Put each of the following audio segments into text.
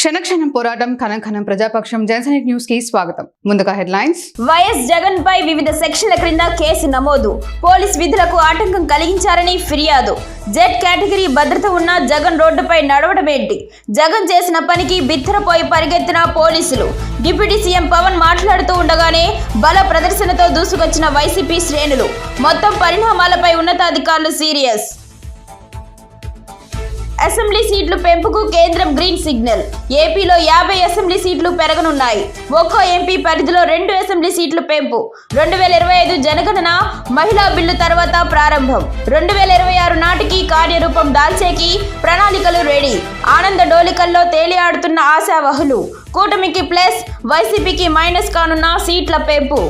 క్షణక్షణం పోరాటం కణం ప్రజాపక్షం జనసేన న్యూస్ కి స్వాగతం. ముందుగా హెడ్లైన్స్. వైఎస్ జగన్ పై వివిధ సెక్షన్ల క్రింద కేసు నమోదు. పోలీస్ విధులకు ఆటంకం కలిగించారని ఫిర్యాదు. జెడ్ కేటగిరీ భద్రత ఉన్న జగన్ రోడ్డుపై నడవడమేంటి? జగన్ చేసిన పనికి బిత్తరపోయి పరిగెత్తిన పోలీసులు. డిప్యూటీ సీఎం పవన్ మాట్లాడుతూ ఉండగానే బల ప్రదర్శనతో దూసుకొచ్చిన వైసీపీ శ్రేణులు. మొత్తం పరిణామాలపై ఉన్నతాధికారులు సీరియస్. అసెంబ్లీ సీట్లు పెంపుకు కేంద్రం గ్రీన్ సిగ్నల్. ఏపీలో 50 అసెంబ్లీ సీట్లు పెరగనున్నాయి. ఒక్కో ఎంపీ పరిధిలో 2 అసెంబ్లీ సీట్లు పెంపు. 2025 జనగణన మహిళా బిల్లు తర్వాత ప్రారంభం. 2026 నాటికి కార్యరూపం దాల్చేకి ప్రణాళికలు రెడీ. ఆనంద డోలికల్లో తేలియాడుతున్న ఆశావహులు. కూటమికి ప్లస్, వైసీపీకి మైనస్ కానున్న సీట్ల పెంపు.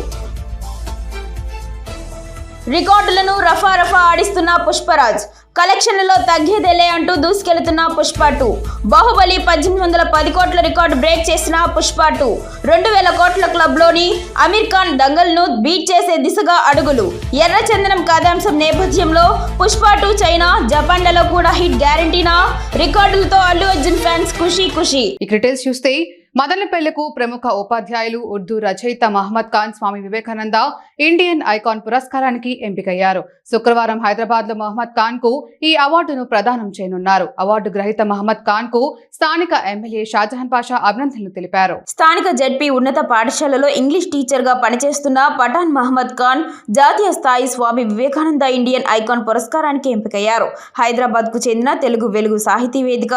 రికార్డులను రఫా ఆడిస్తున్న పుష్పరాజ్. కలెక్షన్లలో తగ్గేదేలే అంటూ దూసుకెళ్తున్న పుష్ప 2. బాహుబలి 1810 కోట్ల రికార్డు బ్రేక్ చేసిన పుష్ప 2. 2000 కోట్ల క్లబ్లోని అమీర్ ఖాన్ దంగల్ను బీట్ చేసే దిశగా అడుగులు. ఎర్రచందనం కథాంశం నేపథ్యంలో పుష్ప 2 చైనా, జపాన్లలో కూడా హిట్ గ్యారంటీనా? రికార్డులతో అల్లు అర్జున్ ఫ్యాన్స్ ఖుషీ. ఈ డీటెయిల్స్ చూస్తే మదనపల్లెకు ప్రముఖ ఉపాధ్యాయులు ఉర్దూ రచయిత మహమ్మద్ ఖాన్ స్వామి వివేకానంద ఇండియన్ ఐకాన్ పురస్కారానికి ఎంపికయ్యారు. శుక్రవారం హైదరాబాద్ లో మహమ్మద్ ఖాన్ కు ఈ అవార్డును ప్రదానం చేయనున్నారు. అవార్డు గ్రహీత మహమ్మద్ ఖాన్ కు స్థానిక ఎమ్మెల్యే షాజహాన్ పాషా అభినందనలు తెలిపారు. స్థానిక జెడ్పీ ఉన్నత పాఠశాలలో ఇంగ్లీష్ టీచర్ గా పనిచేస్తున్న పఠాన్ మహమ్మద్ ఖాన్ జాతీయ స్థాయి స్వామి వివేకానంద ఇండియన్ ఐకాన్ పురస్కారానికి ఎంపికయ్యారు. హైదరాబాద్ కు చెందిన తెలుగు వెలుగు సాహితీ వేదిక,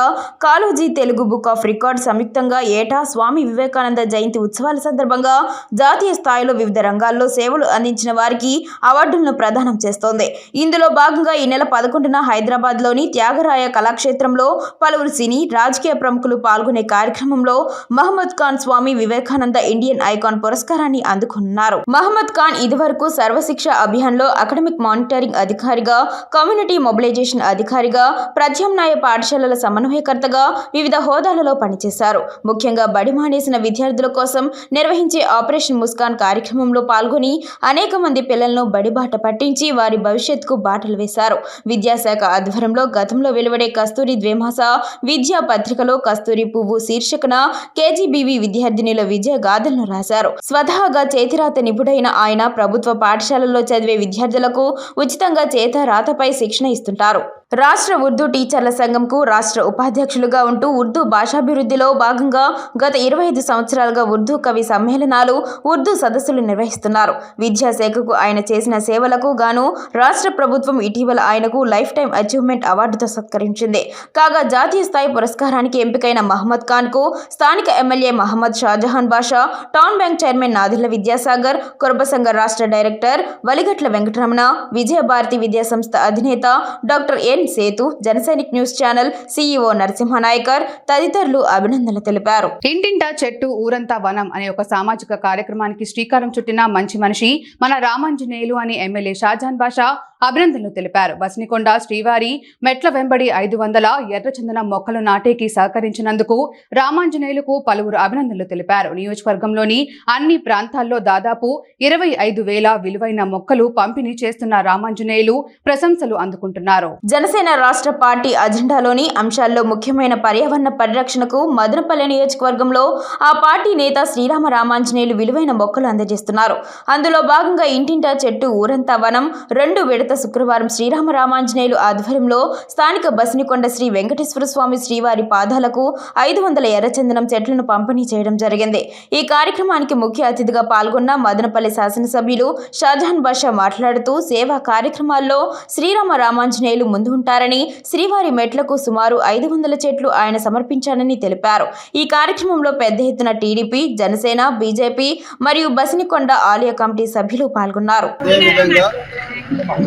Kaloji Telugu book of record సంయుక్తంగా ఏటా స్వామి వివేకానంద జయంతి ఉత్సవాల సందర్భంగా జాతీయ స్థాయిలో వివిధ రంగాల్లో సేవలు అందించిన వారికి అవార్డులను ప్రదానం చేస్తోంది. ఇందులో భాగంగా ఈ నెల 11న హైదరాబాద్ లోని త్యాగరాయ కళాక్షేత్రంలో పలువురు సినీ, రాజకీయ ప్రముఖులు పాల్గొనే కార్యక్రమంలో మహమ్మద్ ఖాన్ స్వామి వివేకానంద ఇండియన్ ఐకాన్ పురస్కారాన్ని అందుకున్నారు. మహమ్మద్ ఖాన్ ఇదివరకు సర్వశిక్ష అభియాన్ లో అకాడమిక్ మానిటరింగ్ అధికారిగా, కమ్యూనిటీ మొబిలైజేషన్ అధికారిగా, ప్రత్యామ్నాయ పాఠశాలల సమన్వయకర్తగా వివిధ హోదాలలో పనిచేశారు. ముఖ్యంగా బడి మానేసిన విద్యార్థుల కోసం నిర్వహించే ఆపరేషన్ ముస్కాన్ కార్యక్రమంలో పాల్గొని అనేక మంది పిల్లలను బడిబాట పట్టించి వారి భవిష్యత్తుకు బాటలు వేశారు. విద్యాశాఖ ఆధ్వర్యంలో గతంలో వెలువడే కస్తూరి ద్విమాస విద్యా పత్రికలో కస్తూరి పువ్వు శీర్షికన కేజీబీవీ విద్యార్థినుల విజయ గాథలను రాశారు. స్వతహాగా చేతిరాత నిపుణుడైన ఆయన ప్రభుత్వ పాఠశాలల్లో చదివే విద్యార్థులకు ఉచితంగా చేత రాతపై శిక్షణ ఇస్తుంటారు. రాష్ట్ర ఉర్దూ టీచర్ల సంఘంకు రాష్ట్ర ఉపాధ్యక్షులుగా ఉంటూ ఉర్దూ భాషాభివృద్ధిలో భాగంగా గత 25 సంవత్సరాలుగా ఉర్దూ కవి సమ్మేళనాలు, ఉర్దూ సదస్సులు నిర్వహిస్తున్నారు. విద్యాశాఖకు ఆయన చేసిన సేవలకు గాను రాష్ట్ర ప్రభుత్వం ఇటీవల ఆయనకు లైఫ్ టైం అచీవ్మెంట్ అవార్డుతో సత్కరించింది. కాగా జాతీయ స్థాయి పురస్కారానికి ఎంపికైన మహమ్మద్ ఖాన్ కు స్థానిక MLA Mohammed Shahjahan Basha, town bank chairman Nadilla Vidyasagar, కురబసంఘ రాష్ట్ర డైరెక్టర్ వలిగట్ల వెంకటరమణ, విజయభారతి విద్యాసంస్థ అధినేత doctor N Sethu, Janasainik news channel CEO Narasimhanayakar తదితరులు అభినందనలు తెలిపారు. ఇంటింటా చెట్టు ఊరంతా వనం అనే ఒక సామాజిక కార్యక్రమానికి శ్రీకారం చుట్టిన మంచి మనిషి మన రామాంజనేయులు అని ఎమ్మెల్యే షాజహాన్ బాషా అభినందనలు తెలిపారు. బస్నికొండ శ్రీవారి మెట్ల వెంబడి 500 ఎర్రచందన మొక్కలు నాటేకి సహకరించినందుకు రామాంజనేయులకు పలువురు అభినందనలు తెలిపారు. నియోజకవర్గంలోని అన్ని ప్రాంతాల్లో దాదాపు 25,000 విలువైన మొక్కలు పంపిణీ చేస్తున్న రామాంజనేయులు ప్రశంసలు అందుకుంటున్నారు. జనసేన రాష్ట్ర పార్టీ అజెండాలోని అంశాల్లో ముఖ్యమైన పర్యావరణ పరిరక్షణకు మదనపల్లె నియోజకవర్గంలో ఆ పార్టీ నేత శ్రీరామ రామాంజనేయులు విలువైన మొక్కలు అందజేస్తున్నారు. అందులో భాగంగా ఇంటింటా చెట్టు ఊరంతా వనం 2 విడత శుక్రవారం శ్రీరామ రామాంజనేయులు ఆధ్వర్యంలో స్థానిక బస్నికొండ శ్రీ వెంకటేశ్వర స్వామి శ్రీవారి పాదాలకు 500 ఎర్రచందనం చెట్లను పంపిణీ చేయడం జరిగింది. ఈ కార్యక్రమానికి ముఖ్య అతిథిగా పాల్గొన్న మదనపల్లి శాసనసభ్యులు షాజహాన్ బాషా మాట్లాడుతూ సేవా కార్యక్రమాల్లో శ్రీరామ రామాంజనేయులు ముందు ఉంటారని, శ్రీవారి మెట్లకు సుమారు 500 చెట్లు ఆయన సమర్పించారని తెలిపారు. ఈ కార్యక్రమంలో పెద్ద ఎత్తున టీడీపీ, జనసేన, బీజేపీ మరియు బస్నికొండ ఆలయ కమిటీ సభ్యులు పాల్గొన్నారు.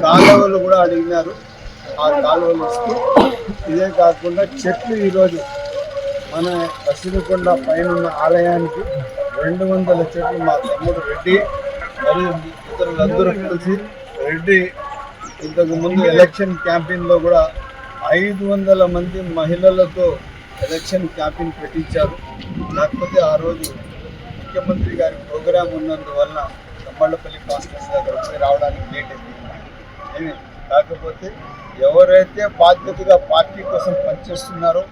కాలువలు కూడా అడిగినారు. ఆ కాలువలు ఇస్తూ ఇదే కాకుండా చెట్లు ఈరోజు మన బస్నికొండ పైన ఉన్న ఆలయానికి 200 చెట్లు మా తమ్ముడు రెడ్డి మరియు ఇతరులందరూ కలిసి రెడ్డి ఇంతకు ముందు ఎలక్షన్ క్యాంపెయిన్లో కూడా 500 మంది మహిళలతో ఎలక్షన్ క్యాంపెయిన్ పెట్టించారు. కాకపోతే ఆ రోజు ముఖ్యమంత్రి గారి ప్రోగ్రాం ఉన్నందువలన తమ్మళ్ళపల్లి కాన్స్టిట్యూన్సీ దగ్గర పోయి రావడానికి లేట్ అయింది. కాకపోతే ఎవరైతే బాధ్యతగా పార్టీ కోసం పనిచేస్తున్నారో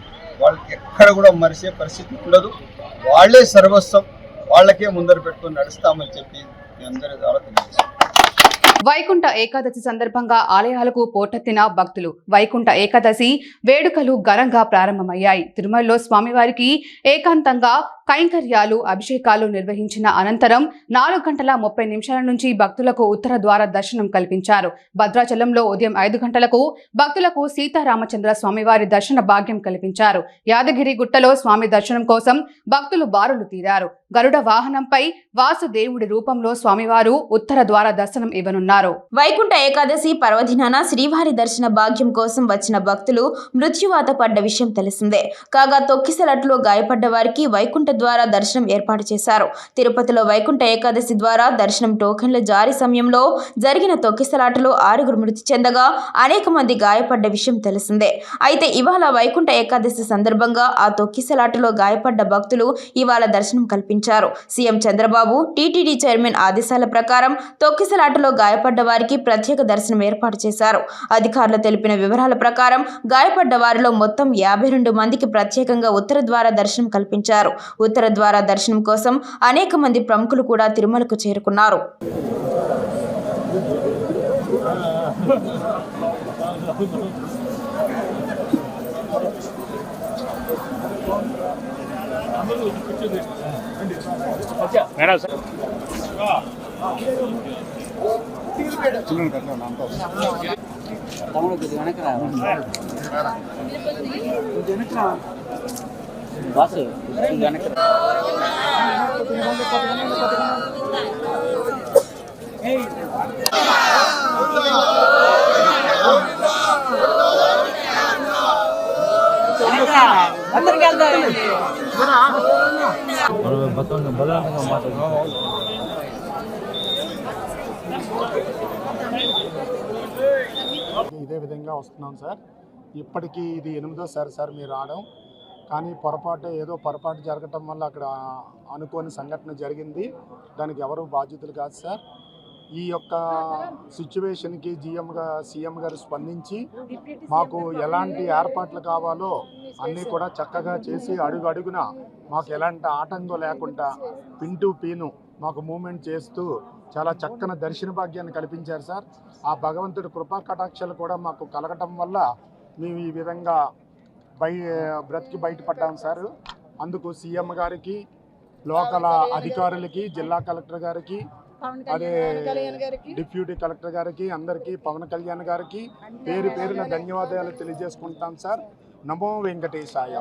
వాళ్ళకి ఎక్కడ కూడా మరిసే పరిస్థితి ఉండదు. వాళ్ళే సర్వస్వం, వాళ్ళకే ముందర పెట్టుకొని నడుస్తామని చెప్పి మీ అందరి ద్వారా తెలియజేస్తాం. వైకుంఠ ఏకాదశి సందర్భంగా ఆలయాలకు పోటెత్తిన భక్తులు. వైకుంఠ ఏకాదశి వేడుకలు ఘనంగా ప్రారంభమయ్యాయి. తిరుమలలో స్వామివారికి ఏకాంతంగా కైంకర్యాలు, అభిషేకాలు నిర్వహించిన అనంతరం 4:30 నుంచి భక్తులకు ఉత్తర ద్వార దర్శనం కల్పించారు. భద్రాచలంలో ఉదయం 5 గంటలకు భక్తులకు సీతారామచంద్ర స్వామివారి దర్శన భాగ్యం కల్పించారు. యాదగిరి గుట్టలో స్వామి దర్శనం కోసం భక్తులు బారులు తీరారు. గరుడ వాహనంపై వాసుదేవుడి రూపంలో స్వామివారు ఉత్తర ద్వార దర్శనం ఇవ్వనున్నారు. వైకుంఠ ఏకాదశి పర్వదినాన శ్రీవారి దర్శన భాగ్యం కోసం వచ్చిన భక్తులు మృత్యువాత పడ్డ విషయం తెలిసిందే. కాగా తొక్కిసలాట్లో గాయపడ్డ వారికి వైకుంఠ ద్వారా దర్శనం ఏర్పాటు చేశారు. తిరుపతిలో వైకుంఠ ఏకాదశి ద్వారా దర్శనం టోకెన్ల జారీ సమయంలో జరిగిన తొక్కిసలాటలో 6 మృతి చెందగా అనేక మంది గాయపడ్డ విషయం తెలిసిందే. అయితే ఇవాళ వైకుంఠ ఏకాదశి సందర్భంగా ఆ తొక్కిసలాటలో గాయపడ్డ భక్తులు ఇవాళ దర్శనం కల్పించారు. సీఎం చంద్రబాబు టీటీడీ చైర్మన్ ఆదేశాల ప్రకారం తొక్కిసలాటలో గాయపడ్డ వారికి ప్రత్యేక దర్శనం ఏర్పాటు చేశారు. అధికారులు తెలిపిన వివరాల ప్రకారం గాయపడ్డ వారిలో మొత్తం 52 మందికి ప్రత్యేకంగా ఉత్తర ద్వార దర్శనం కల్పించారు. ఉత్తర ద్వార దర్శనం కోసం అనేక మంది ప్రముఖులు కూడా తిరుమలకు చేరుకున్నారు. ఇదే విధంగా వస్తున్నాం సార్. ఇప్పటికీ ఇది 8వ సార్ మీరు రావడం. కానీ పొరపాటు జరగటం వల్ల అక్కడ అనుకోని సంఘటన జరిగింది. దానికి ఎవరు బాధ్యతలు కాదు సార్. ఈ యొక్క సిచ్యువేషన్కి సీఎం గారు స్పందించి మాకు ఎలాంటి ఏర్పాట్లు కావాలో అన్నీ కూడా చక్కగా చేసి అడుగున మాకు ఎలాంటి ఆటంకం లేకుండా పిన్ టు పిన్ మాకు మూమెంట్ చేస్తూ చాలా చక్కని దర్శన భాగ్యాన్ని కల్పించారు సార్. ఆ భగవంతుడి కృపా కటాక్షాలు కూడా మాకు కలగటం వల్ల మేము ఈ విధంగా బ్రతికి బయటపడ్డాం సార్. అందుకు సీఎం గారికి, లోకల్ అధికారులకి, జిల్లా కలెక్టర్ గారికి, అదే డిప్యూటీ కలెక్టర్ గారికి, అందరికీ, పవన్ కళ్యాణ్ గారికి పేరున ధన్యవాదాలు తెలియజేసుకుంటాం సార్. నమో వెంకటేశాయ.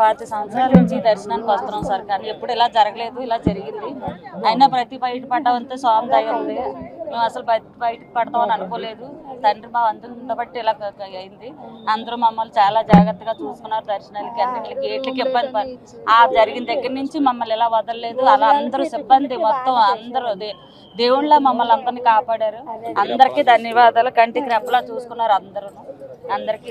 5 సంవత్సరాల నుంచి దర్శనానికి వస్తున్నాం సార్, కానీ ఎప్పుడు ఇలా జరగలేదు. ఇలా జరిగింది. అయినా ప్రతి బయట పడ్డామంతా స్వామి దయ ఉంది. మేము అసలు బయటకు పడతామని అనుకోలేదు. తండ్రి మా అందరూ ఉండబట్టి ఇలా అయింది. అందరూ మమ్మల్ని చాలా జాగ్రత్తగా చూసుకున్నారు. దర్శనాలకి అన్నింటికి గేట్లకి ఇబ్బంది ఆ జరిగిన దగ్గర నుంచి మమ్మల్ని ఇలా వదలలేదు. అలా అందరూ సిబ్బంది మొత్తం అందరూ దేవుళ్ళ మమ్మల్ని అందరినీ కాపాడారు. అందరికీ ధన్యవాదాలు. కంటికి రెప్పలా చూసుకున్నారు అందరూ. అందరికీ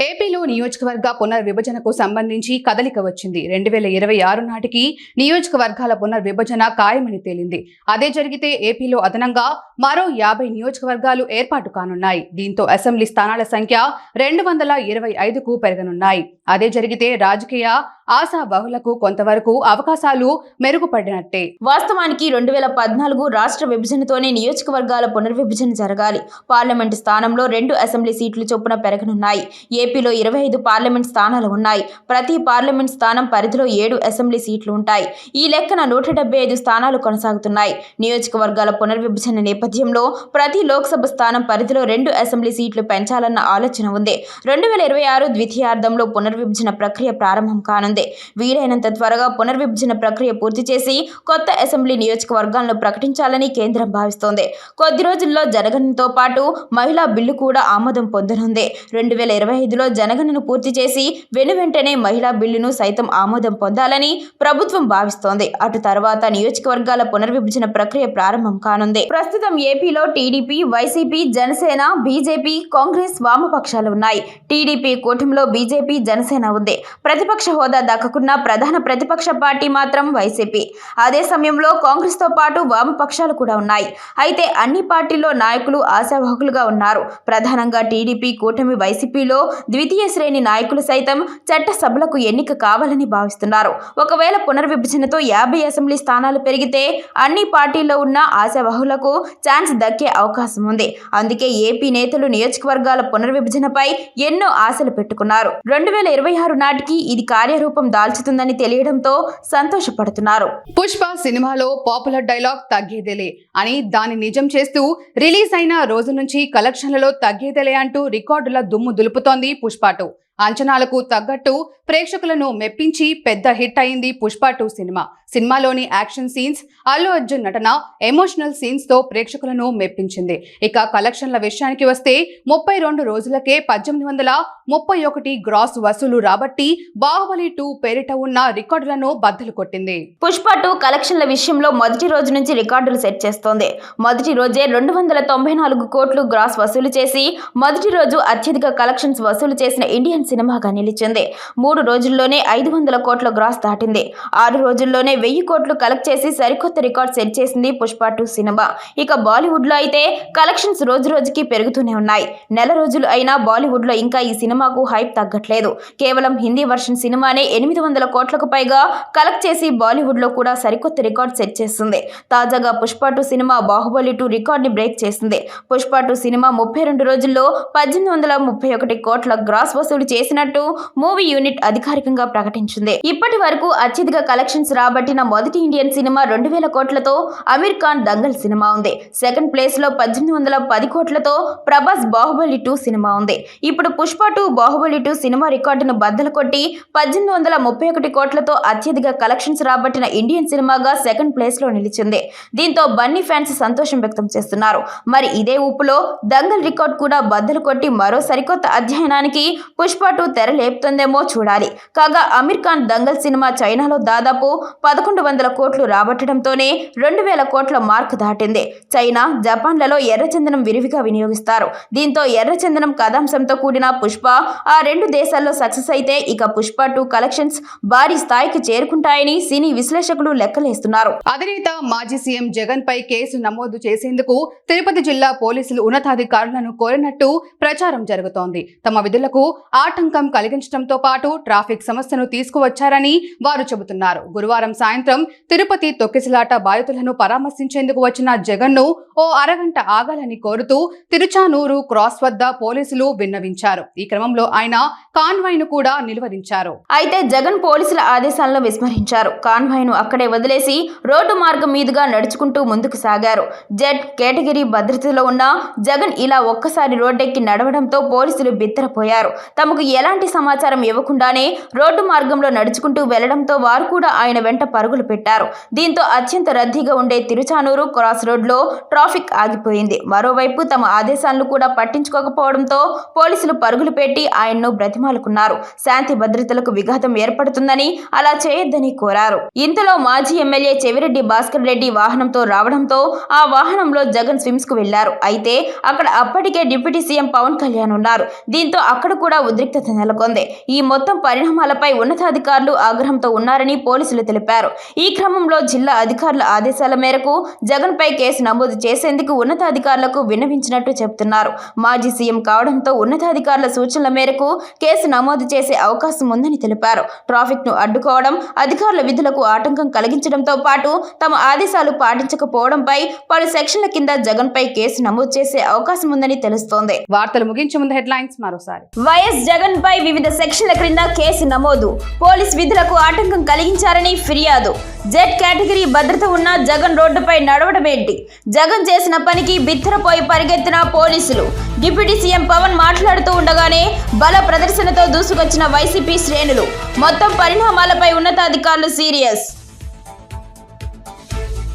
ఏపీలో నియోజకవర్గ పునర్విభజనకు సంబంధించి కదలిక వచ్చింది. 2026 నాటికి నియోజకవర్గాల పునర్విభజన ఖాయమని తేలింది. అదే జరిగితే ఏపీలో అదనంగా మరో 50 నియోజకవర్గాలు ఏర్పాటు కానున్నాయి. దీంతో అసెంబ్లీ స్థానాల సంఖ్య 225కు పెరగనున్నాయి. అదే జరిగితే రాజకీయ ఆశాబహులకు కొంతవరకు అవకాశాలు మెరుగుపడినట్టే. వాస్తవానికి 2014 రాష్ట్ర విభజనతోనే నియోజకవర్గాల పునర్విభజన జరగాలి. పార్లమెంటు స్థానంలో 2 అసెంబ్లీ సీట్లు చొప్పున పెరగనున్నాయి. ఏపీలో 25 పార్లమెంట్ స్థానాలు ఉన్నాయి. ప్రతి పార్లమెంట్ స్థానం పరిధిలో 7 అసెంబ్లీ సీట్లు ఉంటాయి. ఈ లెక్కన 175 స్థానాలు కొనసాగుతున్నాయి. నియోజకవర్గాల పునర్విభజన నేపథ్యంలో ప్రతి లోక్సభ స్థానం పరిధిలో 2 అసెంబ్లీ సీట్లు పెంచాలన్న ఆలోచన ఉంది. 2026 ద్వితీయార్థంలో పునర్విభజన ప్రక్రియ ప్రారంభం కానుంది. వీలైనంత త్వరగా పునర్విభజన ప్రక్రియ పూర్తి చేసి కొత్త అసెంబ్లీ నియోజకవర్గాలను ప్రకటించాలని కేంద్రం భావిస్తోంది. కొద్ది రోజుల్లో జనగణనతో పాటు మహిళా బిల్లు కూడా ఆమోదం పొందనుంది. 2025లో జనగణన పూర్తి చేసి వెనువెంటనే మహిళా బిల్లును సైతం ఆమోదం పొందాలని ప్రభుత్వం భావిస్తోంది. అటు తర్వాత నియోజకవర్గాల పునర్విభజన ప్రక్రియ ప్రారంభం కానుంది. ప్రస్తుతం ఏపీలో TDP, YCP, Janasena, BJP, Congress, వామపక్షాలు ఉన్నాయి. టీడీపీ కూటమిలో బీజేపీ, జనసేన ఉంది. ప్రతిపక్ష హోదా దక్కకున్న ప్రధాన ప్రతిపక్ష పార్టీ మాత్రం వైసీపీ. అదే సమయంలో కాంగ్రెస్తో పాటు వామపక్షాలు కూడా ఉన్నాయి. అయితే అన్ని పార్టీల్లో నాయకులు ఆశావాహులుగా ఉన్నారు. ప్రధానంగా టీడీపీ, కూటమి, వైసీపీలో ద్వితీయ శ్రేణి నాయకులు సైతం చట్టసభలకు ఎన్నిక కావాలని భావిస్తున్నారు. ఒకవేళ పునర్విభజనతో 50 అసెంబ్లీ స్థానాలు పెరిగితే అన్ని పార్టీల్లో ఉన్న ఆశావాహులకు ఛాన్స్ దక్కే అవకాశం ఉంది. అందుకే ఏపీ నేతలు నియోజకవర్గాల పునర్విభజనపై ఎన్నో ఆశలు పెట్టుకున్నారు. 2026 నాటికి ఇది కార్యరూపం దాల్చుతుందని తెలియడంతో సంతోషపడుతున్నారు. పుష్ప సినిమాలో పాపులర్ డైలాగ్ తగ్గేదేలే అని దాన్ని నిజం చేస్తూ రిలీజ్ అయిన రోజు నుంచి కలెక్షన్లలో తగ్గేదేలే అంటూ రికార్డుల దుమ్ము దులుపుతోంది పుష్ప 2. అంచనాలకు తగ్గట్టు ప్రేక్షకులను మెప్పించి పెద్ద హిట్ అయింది పుష్ప 2 సినిమా. సినిమాలోని యాక్షన్ సీన్స్, అల్లు అర్జున్ నటన, ఎమోషనల్ సీన్స్ తో ప్రేక్షకులను మెప్పించింది. ఇక కలెక్షన్ల విషయానికి వస్తే 32 రోజులకే 1831 గ్రాస్ వసూలు రాబట్టి బాహుబలి 2 పేరిట ఉన్న రికార్డులను బద్దలు కొట్టింది. పుష్ప 2 కలెక్షన్ల విషయంలో మొదటి రోజు నుంచి రికార్డులు సెట్ చేస్తోంది. మొదటి రోజే 294 కోట్లు గ్రాస్ వసూలు చేసి మొదటి రోజు అత్యధిక కలెక్షన్స్ వసూలు చేసిన ఇండియన్ సినిమాగా నిలిచింది. 3 రోజుల్లోనే 500 కోట్ల గ్రాస్ దాటింది. 6 రోజుల్లోనే 1000 కోట్లు కలెక్ట్ చేసి సరికొత్త రికార్డ్ సెట్ చేసింది పుష్ప 2 సినిమా. ఇక బాలీవుడ్ లో అయితే కలెక్షన్స్ రోజు రోజుకి పెరుగుతూనే ఉన్నాయి. నెల రోజులు అయినా బాలీవుడ్ లో ఇంకా ఈ సినిమాకు హైప్ తగ్గట్లేదు. కేవలం హిందీ వర్షన్ సినిమానే 800 కోట్లకు పైగా కలెక్ట్ చేసి బాలీవుడ్ లో కూడా సరికొత్త రికార్డ్ సెట్ చేస్తుంది. తాజాగా పుష్ప 2 సినిమా బాహుబలి 2 రికార్డ్ ని బ్రేక్ చేసింది. పుష్ప 2 సినిమా 32 రోజుల్లో 1831 కోట్ల గ్రాస్ వసూలు చేసినట్టు మూవీ యూనిట్ అధికారికంగా ప్రకటించింది. ఇప్పటి వరకు అత్యధిక కలెక్షన్స్ రాబట్టిన మొదటి ఇండియన్ సినిమా 2000 కోట్లతో అమీర్ ఖాన్ దంగల్ సినిమా ఉంది. సెకండ్ ప్లేస్ లో 1810 కోట్లతో ప్రభాస్ బాహుబలి 2 సినిమా ఉంది. ఇప్పుడు పుష్ప 2 బాహుబలి 2 సినిమా రికార్డును బద్దలు కొట్టి 1831 కోట్లతో అత్యధిక కలెక్షన్స్ రాబట్టిన ఇండియన్ సినిమాగా సెకండ్ ప్లేస్ లో నిలిచింది. దీంతో బన్నీ ఫ్యాన్స్ సంతోషం వ్యక్తం చేస్తున్నారు. మరి ఇదే ఊపులో దంగల్ రికార్డ్ కూడా బద్దలు కొట్టి మరో సరికొత్త అధ్యయనానికి పుష్ప 2 తెర లేపుతుందేమో చూడాలి. కాగా అమీర్ ఖాన్ దంగల్ సినిమా చైనాలో దాదాపు 1100 కోట్లు రాబట్టడంతోనే 2000 కోట్ల మార్క్ దాటింది. చైనా, జపాన్లలో ఎర్రచందనం విరివిగా వినియోగిస్తారు. దీంతో ఎర్రచందనం కథాంశంతో కూడిన పుష్ప ఆ 2 దేశాల్లో సక్సెస్ అయితే ఇక పుష్ప 2 కలెక్షన్స్ భారీ స్థాయికి చేరుకుంటాయని సినీ విశ్లేషకులు లెక్కలేస్తున్నారు. అధినేత మాజీ సీఎం జగన్ పై కేసు నమోదు చేసేందుకు తిరుపతి జిల్లా పోలీసులు ఉన్నతాధికారులను కోరినట్టు ప్రచారం జరుగుతోంది. తమ విధులకు ఆటంకం కలిగించడంతో పాటు ట్రాఫిక్ సమస్యను తీసుకువచ్చారని వారు చెబుతున్నారు. గురువారం సాయంత్రం తిరుపతి తొక్కిసలాట బాధితులను పరామర్శించేందుకు వచ్చిన జగన్ ను ఓ అరగంట ఆగాలని కోరుతూ తిరుచానూరు క్రాస్ వద్ద పోలీసులు విన్నవించారు. ఈ క్రమంలో ఆయన కాన్వాయ్ ను కూడా నిలువరించారు. అయితే జగన్ పోలీసుల ఆదేశాలను విస్మరించారు. కాన్వాయ్ ను అక్కడే వదిలేసి రోడ్డు మార్గం మీదుగా నడుచుకుంటూ ముందుకు సాగారు. జెడ్ కేటగిరీ భద్రతలో ఉన్న జగన్ ఇలా ఒక్కసారి రోడ్డెక్కి నడవడంతో పోలీసులు బిత్తరపోయారు. తమకు ఎలాంటి సమాచారం ఇవ్వకుండానే రోడ్డు మార్గంలో నడుచుకుంటూ వెళ్లడంతో వారు కూడా ఆయన వెంట పరుగులు పెట్టారు. దీంతో అత్యంత రద్దీగా ఉండే తిరుచానూరు క్రాస్ రోడ్ లో ట్రాఫిక్ ఆగిపోయింది. మరోవైపు తమ ఆదేశాలను కూడా పట్టించుకోకపోవడంతో పోలీసులు పరుగులు పెట్టి ఆయన్ను బ్రతిమాలుకున్నారు. శాంతి భద్రతలకు విఘాతం ఏర్పడుతుందని అలా చేయొద్దని కోరారు. ఇంతలో మాజీ ఎమ్మెల్యే చెవిరెడ్డి భాస్కర్ రెడ్డి వాహనంతో రావడంతో ఆ వాహనంలో జగన్ స్విమ్స్ కు వెళ్లారు. అయితే అక్కడ అప్పటికే డిప్యూటీ సీఎం పవన్ కళ్యాణ్ ఉన్నారు. దీంతో అక్కడ కూడా ఉద్రిక్తత నెలకొంది. ఈ మొత్తం పరిణామాలపై ఉన్నతాధికారులు ఆగ్రహంతో ఉన్నారని పోలీసులు తెలిపారు. ఈ క్రమంలో జిల్లా అధికారుల ఆదేశాల మేరకు జగన్ పై కేసు నమోదు చేసేందుకు ఉన్నతాధికారులకు విన్నవించినట్టు చెబుతున్నారు. మాజీ సీఎం కావడంతో ఉన్నతాధికారుల సూచనల మేరకు కేసు నమోదు చేసే అవకాశం ఉందని తెలిపారు. ట్రాఫిక్ ను అడ్డుకోవడం, అధికారుల విధులకు ఆటంకం కలిగించడంతో పాటు తమ ఆదేశాలు పాటించకపోవడంపై పలు సెక్షన్ల కింద జగన్ పై కేసు నమోదు చేసే అవకాశం ఉందని తెలుస్తోంది. వార్తలు ముగించే ముందు హెడ్లైన్స్ మరోసారి. వైఎస్ జగన్ పై వివిధ సెక్షన్ల క్రింద కేసు నమోదు, పోలీస్ విధులకు ఆటంకం కలిగించారని ఫిర్యాదు. జెడ్ కేటగిరీ భద్రత ఉన్న జగన్ రోడ్డుపై నడవడమేంటి? జగన్ చేసిన పనికి బిత్తరపోయి పరిగెత్తిన పోలీసులు. డిప్యూటీ సీఎం పవన్ మాట్లాడుతూ ఉండగానే బల ప్రదర్శనతో దూసుకొచ్చిన వైసీపీ శ్రేణులు. మొత్తం పరిణామాలపై ఉన్నతాధికారులు సీరియస్.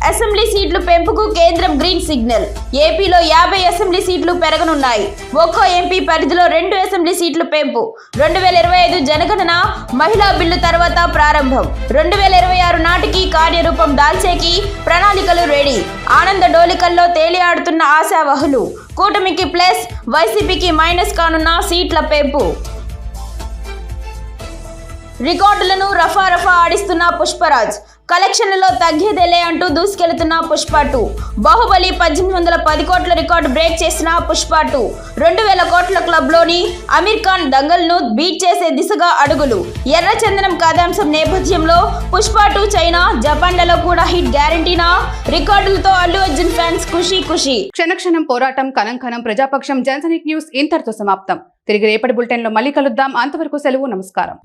అసెంబ్లీ సీట్లు పెంపుకు కేంద్రం గ్రీన్ సిగ్నల్. ఏపీలో 50 అసెంబ్లీ సీట్లు పెరగనున్నాయి. ఒక్కో ఎంపీ పరిధిలో 2 అసెంబ్లీ సీట్లు పెంపు. 2025 జనగణన మహిళా బిల్లు తర్వాత ప్రారంభం. 2026 నాటికి కార్యరూపం దాల్చేకి ప్రణాళికలు రెడీ. ఆనంద డోలికల్లో తేలియాడుతున్న ఆశావహులు. కూటమికి ప్లస్, వైసీపీకి మైనస్ కానున్న సీట్ల పెంపు. రికార్డులను రఫా ఆడిస్తున్న పుష్పరాజ్, కలెక్షన్లలో తగ్గేదేలే అంటూ దూసుకెళ్తున్న పుష్ప 2. బాహుబలి 1810 కోట్ల రికార్డు బ్రేక్ చేసిన పుష్ప 2. 2000 కోట్ల క్లబ్లోని అమీర్ ఖాన్ దంగల్ను బీట్ చేసే దిశగా అడుగులు. ఎర్రచందనం కథాంశం నేపథ్యంలో పుష్ప 2 చైనా, జపాన్లలో కూడా హిట్ గ్యారంటీనా? రికార్డులతో అల్లు అర్జున్ ఫ్యాన్స్ ఖుషి. క్షణక్షణం పోరాటం, కనం ప్రజాపక్షం. జనసైనిక్ న్యూస్ ఇంతటితో సమాప్తం. తిరిగి రేపటి బులెటిన్లో మళ్ళీ కలుద్దాం. అంతవరకు సెలవు. నమస్కారం.